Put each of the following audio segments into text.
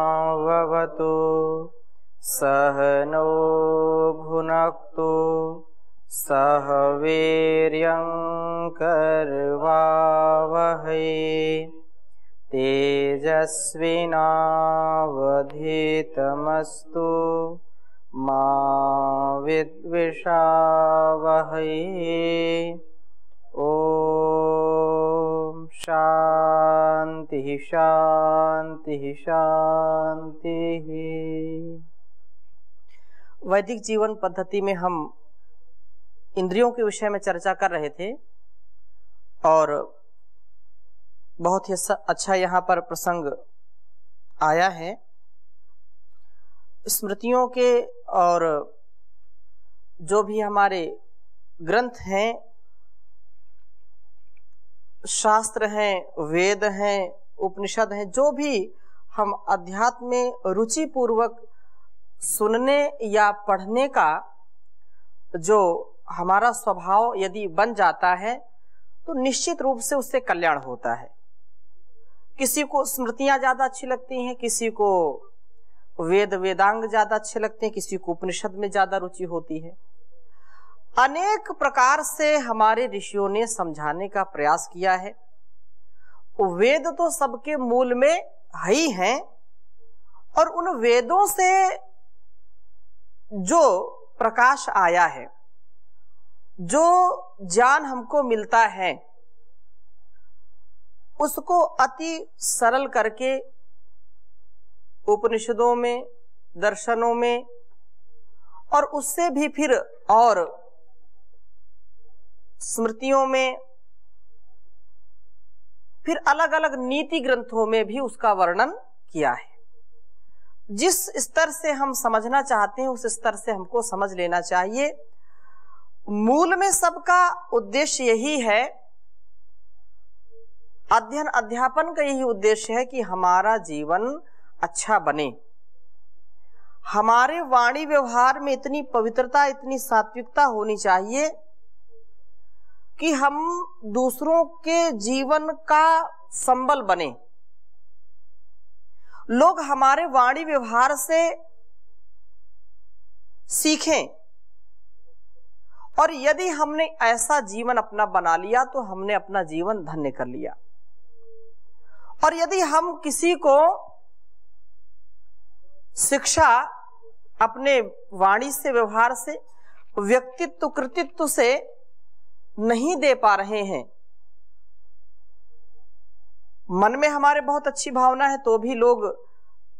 सहनाववतु सहनो भुनक्तु सह वीर्यं करवावहै तेजस्विनावधीतमस्तु मा विद्विषावहै। ओम शांति शांति शांति। वैदिक जीवन पद्धति में हम इंद्रियों के विषय में चर्चा कर रहे थे और बहुत ही अच्छा यहाँ पर प्रसंग आया है स्मृतियों के। और जो भी हमारे ग्रंथ हैं, शास्त्र हैं, वेद हैं, उपनिषद हैं, जो भी हम अध्यात्म में रुचि पूर्वक सुनने या पढ़ने का जो हमारा स्वभाव यदि बन जाता है तो निश्चित रूप से उससे कल्याण होता है। किसी को स्मृतियां ज्यादा अच्छी लगती हैं, किसी को वेद वेदांग ज्यादा अच्छे लगते हैं, किसी को उपनिषद में ज्यादा रुचि होती है। अनेक प्रकार से हमारे ऋषियों ने समझाने का प्रयास किया है। वेद तो सबके मूल में है ही हैं और उन वेदों से जो प्रकाश आया है, जो ज्ञान हमको मिलता है, उसको अति सरल करके उपनिषदों में, दर्शनों में और उससे भी फिर और स्मृतियों में, फिर अलग अलग नीति ग्रंथों में भी उसका वर्णन किया है। जिस स्तर से हम समझना चाहते हैं उस स्तर से हमको समझ लेना चाहिए। मूल में सबका उद्देश्य यही है, अध्ययन अध्यापन का यही उद्देश्य है कि हमारा जीवन अच्छा बने, हमारे वाणी व्यवहार में इतनी पवित्रता, इतनी सात्विकता होनी चाहिए कि हम दूसरों के जीवन का संबल बने। लोग हमारे वाणी व्यवहार से सीखें और यदि हमने ऐसा जीवन अपना बना लिया तो हमने अपना जीवन धन्य कर लिया। और यदि हम किसी को शिक्षा अपने वाणी से, व्यवहार से, व्यक्तित्व कृतित्व से नहीं दे पा रहे हैं, मन में हमारे बहुत अच्छी भावना है तो भी लोग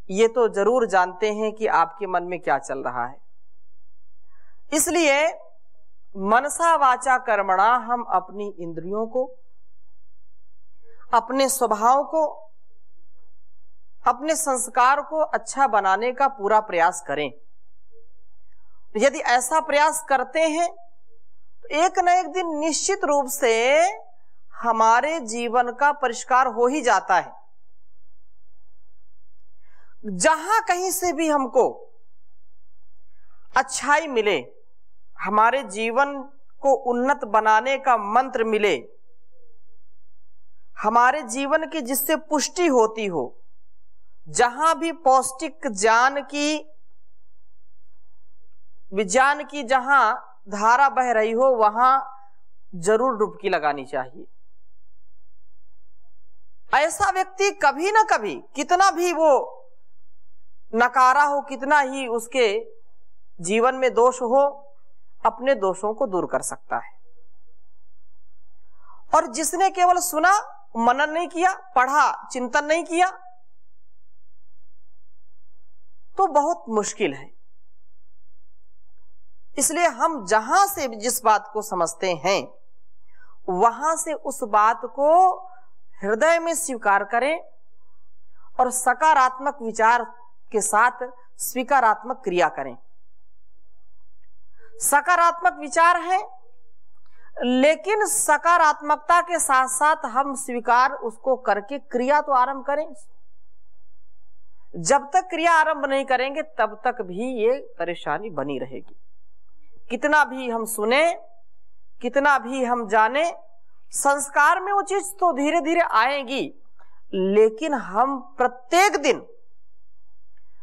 ये तो जरूर जानते हैं कि आपके मन में क्या चल रहा है। इसलिए मनसा वाचा कर्मणा हम अपनी इंद्रियों को, अपने स्वभाव को, अपने संस्कार को अच्छा बनाने का पूरा प्रयास करें। यदि ऐसा प्रयास करते हैं तो एक न एक दिन निश्चित रूप से हमारे जीवन का परिष्कार हो ही जाता है। जहां कहीं से भी हमको अच्छाई मिले, हमारे जीवन को उन्नत बनाने का मंत्र मिले, हमारे जीवन की जिससे पुष्टि होती हो, जहां भी पौष्टिक ज्ञान की, विज्ञान की जहां धारा बह रही हो, वहां जरूर डुबकी लगानी चाहिए। ऐसा व्यक्ति कभी ना कभी, कितना भी वो नकारा हो, कितना ही उसके जीवन में दोष हो, अपने दोषों को दूर कर सकता है। और जिसने केवल सुना, मनन नहीं किया, पढ़ा, चिंतन नहीं किया, तो बहुत मुश्किल है। इसलिए हम जहां से जिस बात को समझते हैं वहां से उस बात को हृदय में स्वीकार करें और सकारात्मक विचार के साथ स्वीकारात्मक क्रिया करें। सकारात्मक विचार है, लेकिन सकारात्मकता के साथ साथ हम स्वीकार उसको करके क्रिया तो आरंभ करें। जब तक क्रिया आरंभ नहीं करेंगे तब तक भी ये परेशानी बनी रहेगी। कितना भी हम सुने, कितना भी हम जाने, संस्कार में वो चीज तो धीरे धीरे आएगी, लेकिन हम प्रत्येक दिन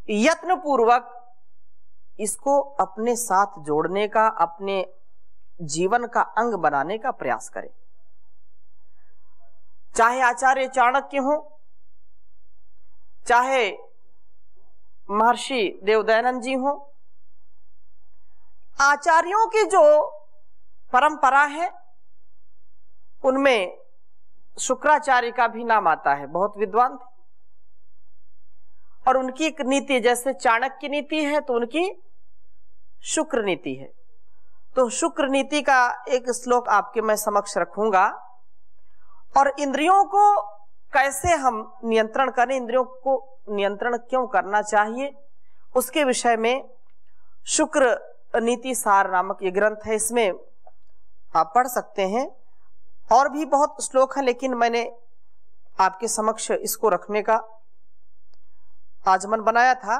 यत्न पूर्वक इसको अपने साथ जोड़ने का, अपने जीवन का अंग बनाने का प्रयास करें। चाहे आचार्य चाणक्य हो, चाहे महर्षि देवदयानंद जी हो, आचार्यों की जो परंपरा है उनमें शुक्राचार्य का भी नाम आता है, बहुत विद्वान थे। और उनकी एक नीति, जैसे चाणक्य नीति है तो उनकी शुक्र नीति है। तो शुक्र नीति का एक श्लोक आपके मैं समक्ष रखूंगा। और इंद्रियों को कैसे हम नियंत्रण करें, इंद्रियों को नियंत्रण क्यों करना चाहिए, उसके विषय में शुक्र नीति सार नामक ये ग्रंथ है, इसमें आप पढ़ सकते हैं। और भी बहुत श्लोक हैं, लेकिन मैंने आपके समक्ष इसको रखने का आज मन बनाया था,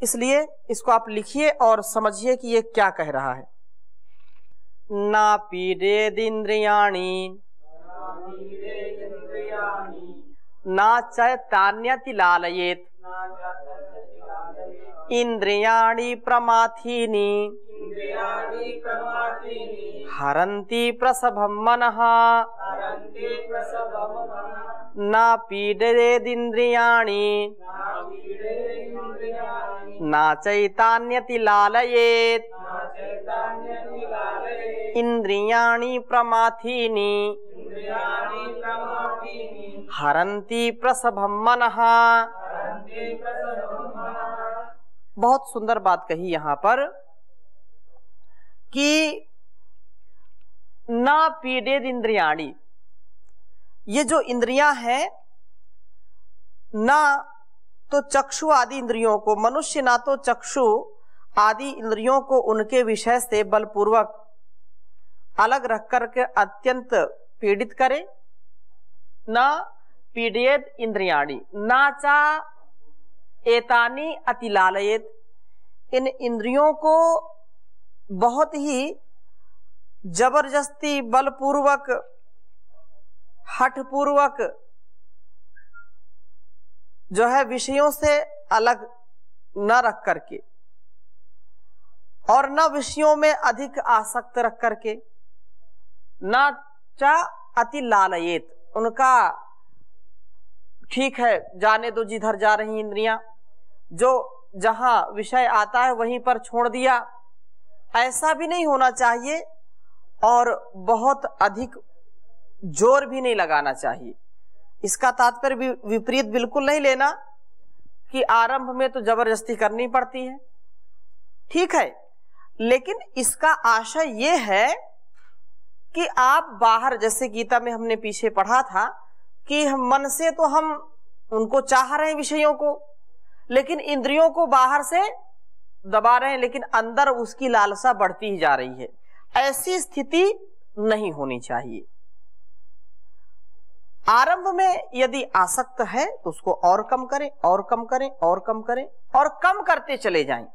इसलिए इसको आप लिखिए और समझिए कि ये क्या कह रहा है। ना पीडेदिंद्रियाणि ना चैतान्यति लालयेत इंद्रियाणि प्रमाथीनि हरन्ति प्रसभं मनः न पीडेदिंद्रियाणि न चैतान्यति लालयेत इंद्रियाणि प्रमाथीनि हरन्ति प्रसभं मनः। बहुत सुंदर बात कही यहां पर कि ना पीडेद इंद्रियाणि, ये जो इंद्रियां हैं, ना तो चक्षु आदि इंद्रियों को, मनुष्य ना तो चक्षु आदि इंद्रियों को उनके विषय से बलपूर्वक अलग रख करके अत्यंत पीड़ित करे, ना पीडेद इंद्रियाणि ना चा एतानी अतिलालयेत, इन इंद्रियों को बहुत ही जबरदस्ती, बलपूर्वक, हठपूर्वक जो है विषयों से अलग न रख करके और न विषयों में अधिक आसक्त रख करके, न चा अति लालयेत, उनका ठीक है जाने दो जिधर जा रही इंद्रियां, जो जहां विषय आता है वहीं पर छोड़ दिया, ऐसा भी नहीं होना चाहिए। और बहुत अधिक जोर भी नहीं लगाना चाहिए। इसका तात्पर्य विपरीत बिल्कुल नहीं लेना कि आरंभ में तो जबरदस्ती करनी पड़ती है, ठीक है, लेकिन इसका आशय ये है कि आप बाहर, जैसे गीता में हमने पीछे पढ़ा था कि हम मन से तो हम उनको चाह रहे हैं विषयों को, लेकिन इंद्रियों को बाहर से दबा रहे हैं, लेकिन अंदर उसकी लालसा बढ़ती ही जा रही है। ऐसी स्थिति नहीं होनी चाहिए। आरंभ में यदि आसक्त है तो उसको और कम करें, और कम करें, और कम करें, और कम करते चले जाएं।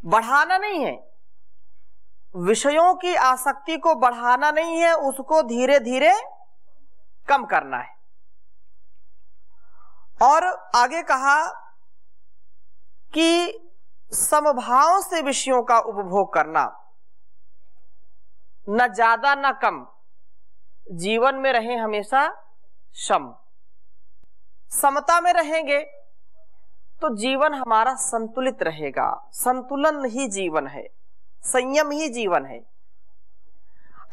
बढ़ाना नहीं है, विषयों की आसक्ति को बढ़ाना नहीं है, उसको धीरे धीरे कम करना है। और आगे कहा कि समभाव से विषयों का उपभोग करना, न ज्यादा न कम, जीवन में रहे हमेशा सम, समता में रहेंगे तो जीवन हमारा संतुलित रहेगा। संतुलन ही जीवन है, संयम ही जीवन है।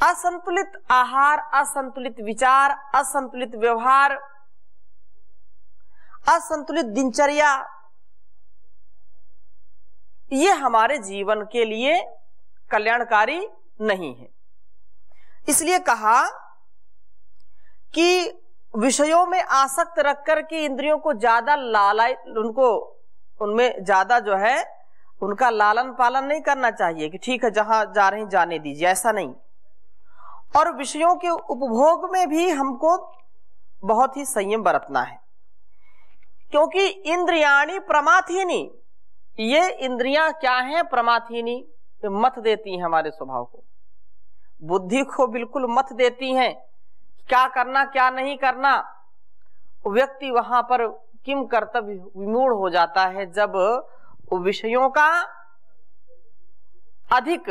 असंतुलित आहार, असंतुलित विचार, असंतुलित व्यवहार, असंतुलित दिनचर्या, ये हमारे जीवन के लिए कल्याणकारी नहीं है। इसलिए कहा कि विषयों में आसक्त रख कर के इंद्रियों को ज्यादा उनमें ज्यादा जो है उनका लालन पालन नहीं करना चाहिए कि ठीक है जहां जा रहे हैं जाने दीजिए, ऐसा नहीं। और विषयों के उपभोग में भी हमको बहुत ही संयम बरतना है, क्योंकि इंद्रियाणि प्रमाथीनि, ये इंद्रियां क्या हैं? प्रमाथीनि, मत देती हैं हमारे स्वभाव को, बुद्धि को बिल्कुल मत देती हैं क्या करना क्या नहीं करना। व्यक्ति वहां पर किम कर्तव्य विमूढ़ हो जाता है, जब विषयों का अधिक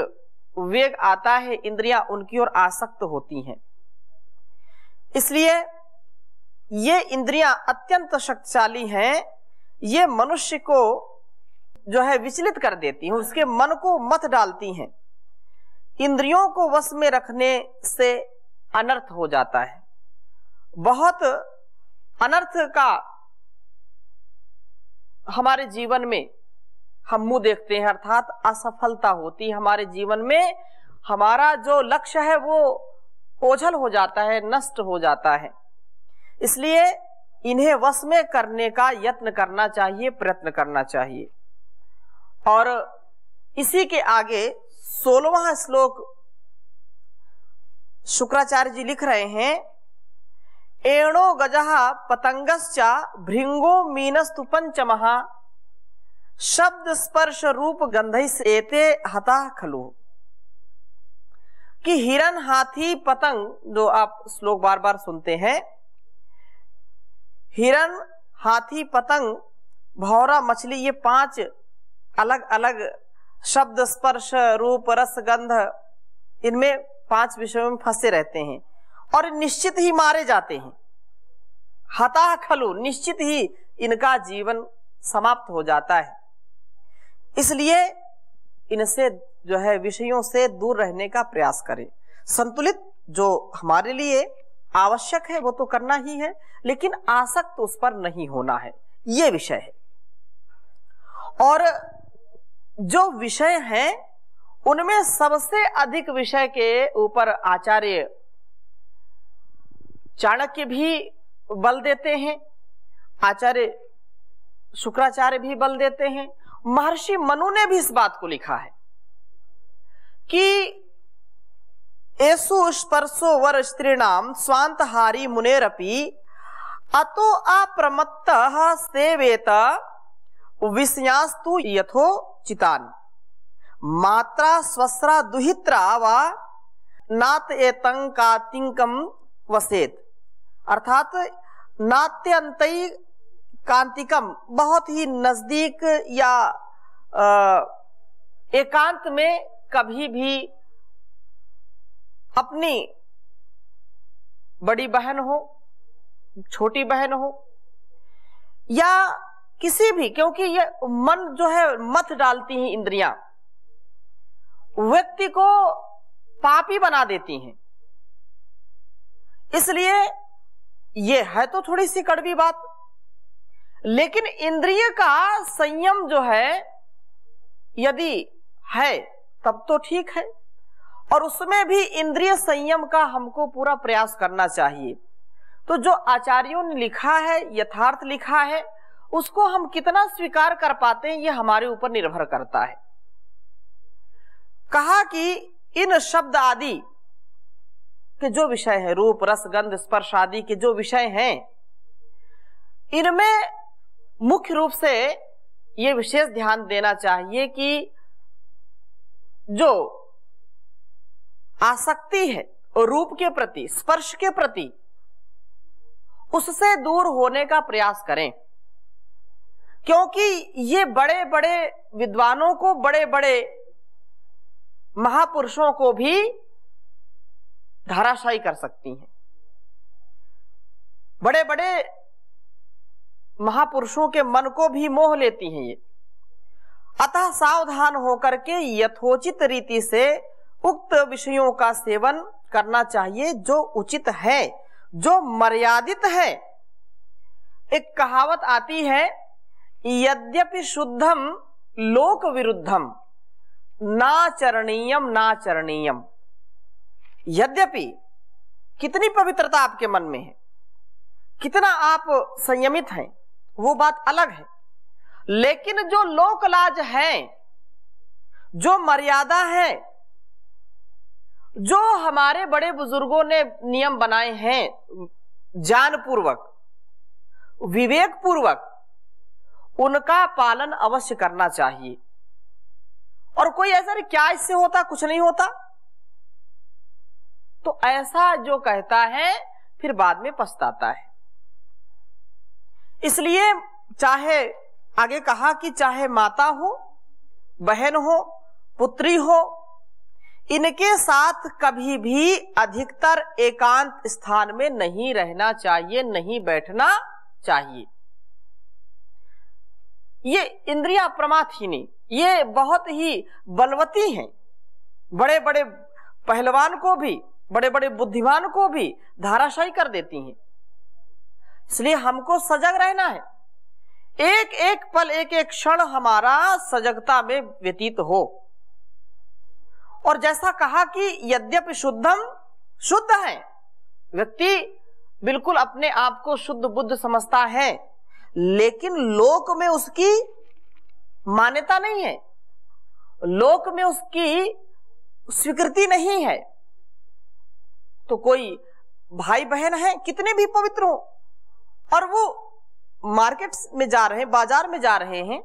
वेग आता है, इंद्रियां उनकी ओर आसक्त होती हैं। इसलिए ये इंद्रियां अत्यंत शक्तिशाली हैं, ये मनुष्य को जो है विचलित कर देती हैं, उसके मन को मत डालती हैं। इंद्रियों को वश में रखने से अनर्थ हो जाता है, बहुत अनर्थ का हमारे जीवन में हम मुंह देखते हैं, अर्थात असफलता होती है हमारे जीवन में। हमारा जो लक्ष्य है वो ओझल हो जाता है, नष्ट हो जाता है। इसलिए इन्हें वश में करने का यत्न करना चाहिए, प्रयत्न करना चाहिए। और इसी के आगे 16वां श्लोक शुक्राचार्य जी लिख रहे हैं, एणो गजः पतंगश्च भृंगो मीनस्तु पंचमः शब्द स्पर्श रूप गंधैस्ते हता खलु। कि हिरन, हाथी, पतंग, जो आप श्लोक बार बार सुनते हैं, हिरन, हाथी, पतंग, भौरा, मछली, ये 5 अलग अलग शब्द स्पर्श रूप रस गंध, इनमें 5 विषयों में फंसे रहते हैं और निश्चित ही मारे जाते हैं। हता खलु, निश्चित ही इनका जीवन समाप्त हो जाता है। इसलिए इनसे जो है विषयों से दूर रहने का प्रयास करें। संतुलित जो हमारे लिए आवश्यक है वो तो करना ही है, लेकिन आसक्त उस पर नहीं होना है, ये विषय है। और जो विषय हैं उनमें सबसे अधिक विषय के ऊपर आचार्य चाणक्य भी बल देते हैं, आचार्य शुक्राचार्य भी बल देते हैं, महर्षि मनु ने भी इस बात को लिखा है कि एषु स्पर्शो वर स्त्रीणाम स्वांतहारी मुनेरपि अतो अप्रमत्तः सेवेत विषयास्तु यथोचितान् मात्रा स्वस्रा दुहित्रा वा नात एतं कातिकं वसेत। अर्थात नात्यंतई कांतिकम, बहुत ही नजदीक या एकांत में कभी भी अपनी बड़ी बहन हो, छोटी बहन हो, या किसी भी, क्योंकि ये मन जो है मत डालती हैं इंद्रियां, व्यक्ति को पापी बना देती हैं। इसलिए ये है तो थोड़ी सी कड़वी बात, लेकिन इंद्रिय का संयम जो है यदि है तब तो ठीक है, और उसमें भी इंद्रिय संयम का हमको पूरा प्रयास करना चाहिए। तो जो आचार्यों ने लिखा है, यथार्थ लिखा है, उसको हम कितना स्वीकार कर पाते हैं ये हमारे ऊपर निर्भर करता है। कहा कि इन शब्द आदि के जो विषय है, रूप रस गंध स्पर्श आदि के जो विषय हैं, इनमें मुख्य रूप से ये विशेष ध्यान देना चाहिए कि जो आसक्ति है रूप के प्रति, स्पर्श के प्रति, उससे दूर होने का प्रयास करें। क्योंकि ये बड़े बड़े विद्वानों को, बड़े बड़े महापुरुषों को भी धराशायी कर सकती हैं। बड़े बड़े महापुरुषों के मन को भी मोह लेती हैं ये। अतः सावधान होकर के यथोचित रीति से उक्त विषयों का सेवन करना चाहिए, जो उचित है, जो मर्यादित है। एक कहावत आती है, यद्यपि शुद्धम लोक विरुद्धम नाचरणीयम नाचरणीयम। यद्यपि, कितनी पवित्रता आपके मन में है, कितना आप संयमित हैं, वो बात अलग है, लेकिन जो लोकलाज है, जो मर्यादा है, जो हमारे बड़े बुजुर्गों ने नियम बनाए हैं जानपूर्वक, विवेकपूर्वक, उनका पालन अवश्य करना चाहिए। और कोई ऐसा नहीं, क्या इससे होता, कुछ नहीं होता, तो ऐसा जो कहता है फिर बाद में पछताता है। इसलिए चाहे आगे कहा कि चाहे माता हो, बहन हो, पुत्री हो, इनके साथ कभी भी अधिकतर एकांत स्थान में नहीं रहना चाहिए, नहीं बैठना चाहिए। ये इंद्रियां प्रमाथिनी, ये बहुत ही बलवती हैं, बड़े बड़े पहलवान को भी, बड़े बड़े बुद्धिमान को भी धाराशायी कर देती हैं। इसलिए हमको सजग रहना है, एक एक पल, एक एक क्षण हमारा सजगता में व्यतीत हो। और जैसा कहा कि यद्यपि शुद्धम, शुद्ध है, व्यक्ति बिल्कुल अपने आप को शुद्ध बुद्ध समझता है, लेकिन लोक में उसकी मान्यता नहीं है, लोक में उसकी स्वीकृति नहीं है। तो कोई भाई बहन है कितने भी पवित्र हो, और वो मार्केट में जा रहे हैं, बाजार में जा रहे हैं,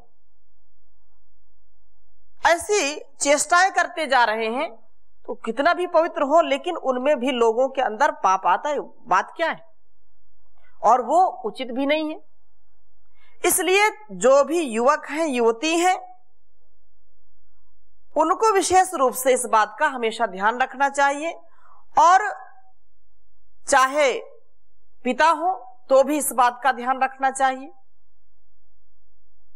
ऐसी चेष्टाएं करते जा रहे हैं, तो कितना भी पवित्र हो, लेकिन उनमें भी लोगों के अंदर पाप आता है। बात क्या है? और वो उचित भी नहीं है। इसलिए जो भी युवक हैं, युवती हैं, उनको विशेष रूप से इस बात का हमेशा ध्यान रखना चाहिए। और चाहे पिता हो तो भी इस बात का ध्यान रखना चाहिए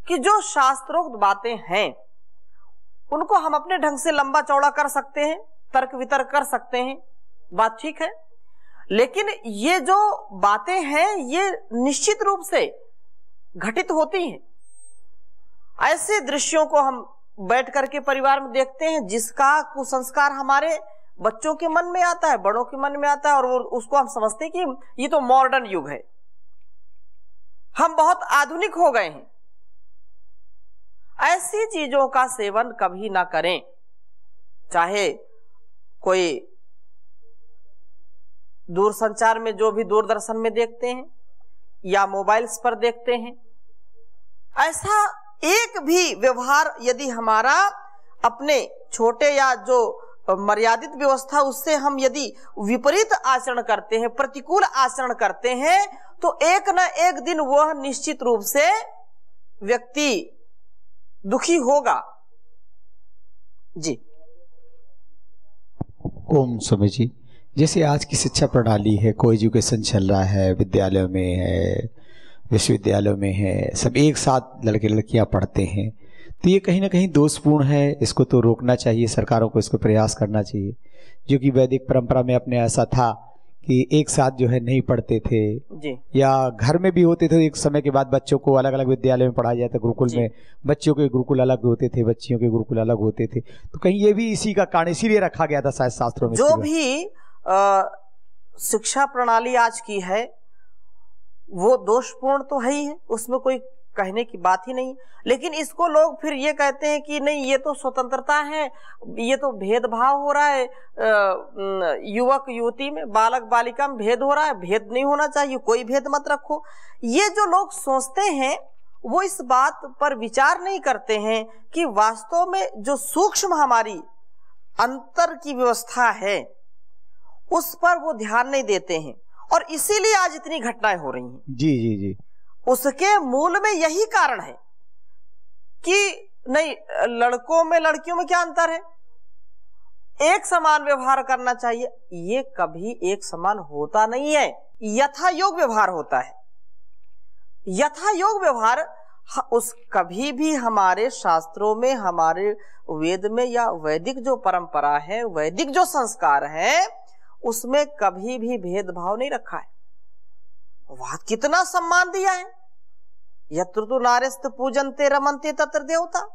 कि जो शास्त्रोक्त बातें हैं उनको हम अपने ढंग से लंबा चौड़ा कर सकते हैं, तर्क वितर्क कर सकते हैं, बात ठीक है, लेकिन ये जो बातें हैं ये निश्चित रूप से घटित होती हैं। ऐसे दृश्यों को हम बैठ करके परिवार में देखते हैं जिसका कुसंस्कार हमारे बच्चों के मन में आता है, बड़ों के मन में आता है, और वो उसको हम समझते हैं कि ये तो मॉडर्न युग है, हम बहुत आधुनिक हो गए हैं। ऐसी चीजों का सेवन कभी ना करें। चाहे कोई दूरसंचार में जो भी दूरदर्शन में देखते हैं या मोबाइल्स पर देखते हैं, ऐसा एक भी व्यवहार यदि हमारा अपने छोटे या जो मर्यादित व्यवस्था उससे हम यदि विपरीत आचरण करते हैं, प्रतिकूल आचरण करते हैं, तो एक न एक दिन वह निश्चित रूप से व्यक्ति दुखी होगा। जी। ओम स्वामी जी, जैसे आज की शिक्षा प्रणाली है, को एजुकेशन चल रहा है, विद्यालयों में है, विश्वविद्यालयों में है, सब एक साथ लड़के लड़कियां पढ़ते हैं, तो ये कहीं ना कहीं दोषपूर्ण है। इसको तो रोकना चाहिए, सरकारों को इसको प्रयास करना चाहिए। जो कि वैदिक परंपरा में अपने ऐसा था कि एक साथ जो है नहीं पढ़ते थे जी। या घर में भी होते थे, एक समय के बाद बच्चों को अलग अलग विद्यालय में पढ़ाया जाता, गुरुकुल में बच्चों के गुरुकुल अलग होते थे, बच्चियों के गुरुकुल अलग होते थे। तो कहीं ये भी इसी का कारण इसीलिए रखा गया था शायद शास्त्रों में। जो भी शिक्षा प्रणाली आज की है वो दोषपूर्ण तो है ही है, उसमें कोई कहने की बात ही नहीं। लेकिन इसको लोग फिर ये कहते हैं कि नहीं, ये तो स्वतंत्रता है, ये तो भेदभाव हो रहा है, युवक युवती में, बालक बालिका में भेद हो रहा है, भेद नहीं होना चाहिए, कोई भेद मत रखो। ये जो लोग सोचते हैं वो इस बात पर विचार नहीं करते हैं कि वास्तव में जो सूक्ष्म हमारी अंतर की व्यवस्था है उस पर वो ध्यान नहीं देते हैं, और इसीलिए आज इतनी घटनाएं हो रही हैं। जी जी जी। उसके मूल में यही कारण है कि नहीं, लड़कों में लड़कियों में क्या अंतर है, एक समान व्यवहार करना चाहिए। ये कभी एक समान होता नहीं है, यथा योग व्यवहार होता है। यथा योग व्यवहार उस कभी भी हमारे शास्त्रों में, हमारे वेद में या वैदिक जो परंपरा है, वैदिक जो संस्कार है, उसमें कभी भी भेदभाव नहीं रखा है। वह कितना सम्मान दिया है। यत्र तु नार्यस्तु पूजन्ते रमन्ते तत्र देवता।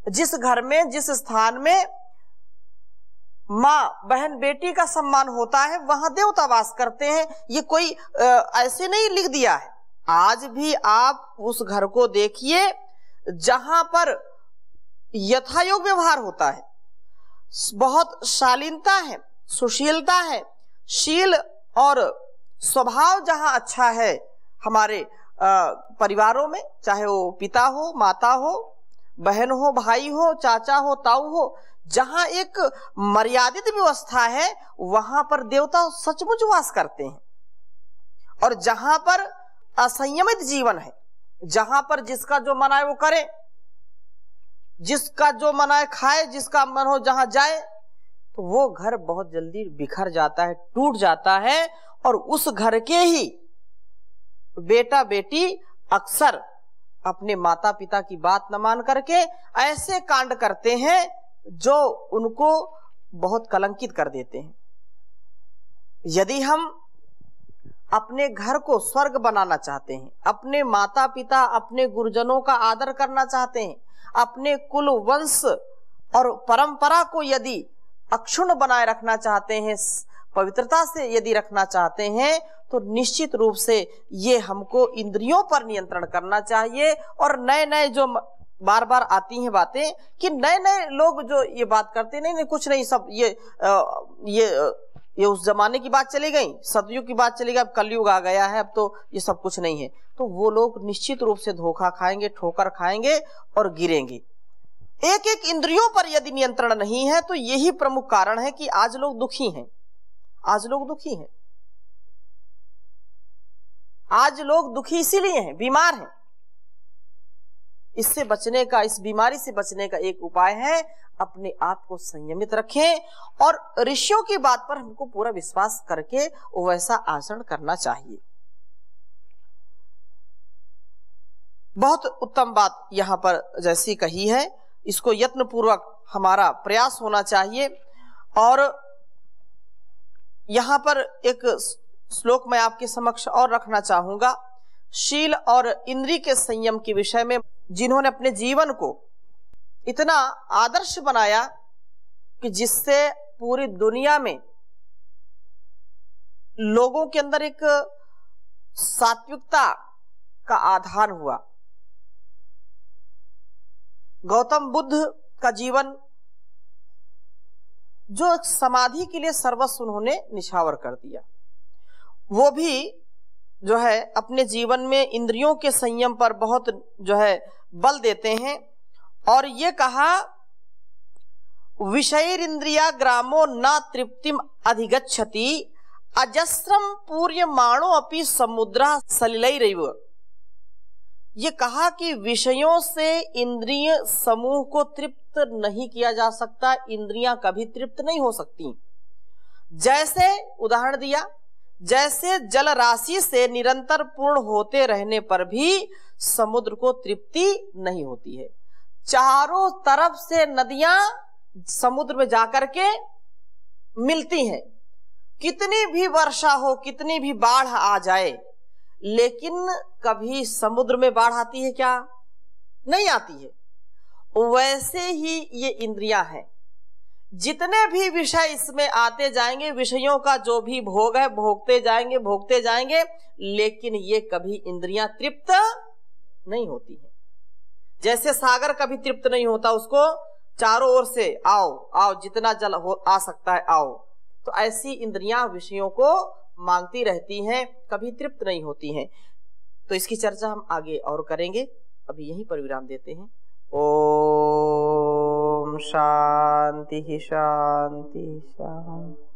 जिस घर में, जिस स्थान में माँ बहन बेटी का सम्मान होता है वहां देवता वास करते हैं। ये कोई ऐसे नहीं लिख दिया है। आज भी आप उस घर को देखिए जहां पर यथायोग व्यवहार होता है, बहुत शालीनता है, सुशीलता है, शील और स्वभाव जहां अच्छा है हमारे परिवारों में, चाहे वो पिता हो, माता हो, बहन हो, भाई हो, चाचा हो, ताऊ हो, जहां एक मर्यादित व्यवस्था है वहां पर देवता सचमुच वास करते हैं। और जहां पर असंयमित जीवन है, जहां पर जिसका जो मन आए वो करे, जिसका जो मन आए खाए, जिसका मन हो जहां जाए, तो वो घर बहुत जल्दी बिखर जाता है, टूट जाता है। और उस घर के ही बेटा बेटी अक्सर अपने माता पिता की बात न मान करके ऐसे कांड करते हैं जो उनको बहुत कलंकित कर देते हैं। यदि हम अपने घर को स्वर्ग बनाना चाहते हैं, अपने माता पिता, अपने गुरुजनों का आदर करना चाहते हैं, अपने कुल वंश और परंपरा को यदि अक्षुण्ण बनाए रखना चाहते हैं, पवित्रता से यदि रखना चाहते हैं, तो निश्चित रूप से ये हमको इंद्रियों पर नियंत्रण करना चाहिए। और नए नए जो बार बार आती हैं बातें कि नए नए लोग जो ये बात करते, नहीं नहीं कुछ नहीं, सब ये उस जमाने की बात चली गई, सतयुग की बात चली गई, अब कलयुग आ गया है, अब तो ये सब कुछ नहीं है, तो वो लोग निश्चित रूप से धोखा खाएंगे, ठोकर खाएंगे और गिरेंगे। एक एक इंद्रियों पर यदि नियंत्रण नहीं है तो यही प्रमुख कारण है कि आज लोग दुखी हैं। आज लोग दुखी हैं, आज लोग दुखी इसीलिए हैं, बीमार हैं। इससे बचने का, इस बीमारी से बचने का एक उपाय है अपने आप को संयमित रखें और ऋषियों की बात पर हमको पूरा विश्वास करके वैसा आचरण करना चाहिए। बहुत उत्तम बात यहां पर जैसी कही है, इसको यत्न पूर्वक हमारा प्रयास होना चाहिए। और यहां पर एक श्लोक मैं आपके समक्ष और रखना चाहूंगा, शील और इंद्रिय के संयम के विषय में, जिन्होंने अपने जीवन को इतना आदर्श बनाया कि जिससे पूरी दुनिया में लोगों के अंदर एक सात्विकता का आधार हुआ। गौतम बुद्ध का जीवन जो समाधि के लिए सर्वस्व उन्होंने निछावर कर दिया, वो भी जो है अपने जीवन में इंद्रियों के संयम पर बहुत जो है बल देते हैं। और ये कहा, विषयरिंद्रिया ग्रामो न तृप्तिम अधिगच्छति अजस्रम पूर्यमाणो अपि समुद्रा सलिलैरैव। ये कहा कि विषयों से इंद्रिय समूह को तृप्त नहीं किया जा सकता, इंद्रियां कभी तृप्त नहीं हो सकती। जैसे उदाहरण दिया, जैसे जल राशि से निरंतर पूर्ण होते रहने पर भी समुद्र को तृप्ति नहीं होती है। चारों तरफ से नदियां समुद्र में जाकर के मिलती हैं, कितनी भी वर्षा हो, कितनी भी बाढ़ आ जाए, लेकिन कभी समुद्र में बाढ़ आती है क्या? नहीं आती है। वैसे ही ये इंद्रियां हैं, जितने भी विषय इसमें आते जाएंगे, विषयों का जो भी भोग है भोगते जाएंगे, लेकिन ये कभी इंद्रियां तृप्त नहीं होती है। जैसे सागर कभी तृप्त नहीं होता, उसको चारों ओर से आओ आओ, जितना जल आ सकता है आओ, तो ऐसी इंद्रियां विषयों को मांगती रहती हैं, कभी तृप्त नहीं होती हैं। तो इसकी चर्चा हम आगे और करेंगे, अभी यहीं पर विराम देते हैं। ओम शांति शांति शांति।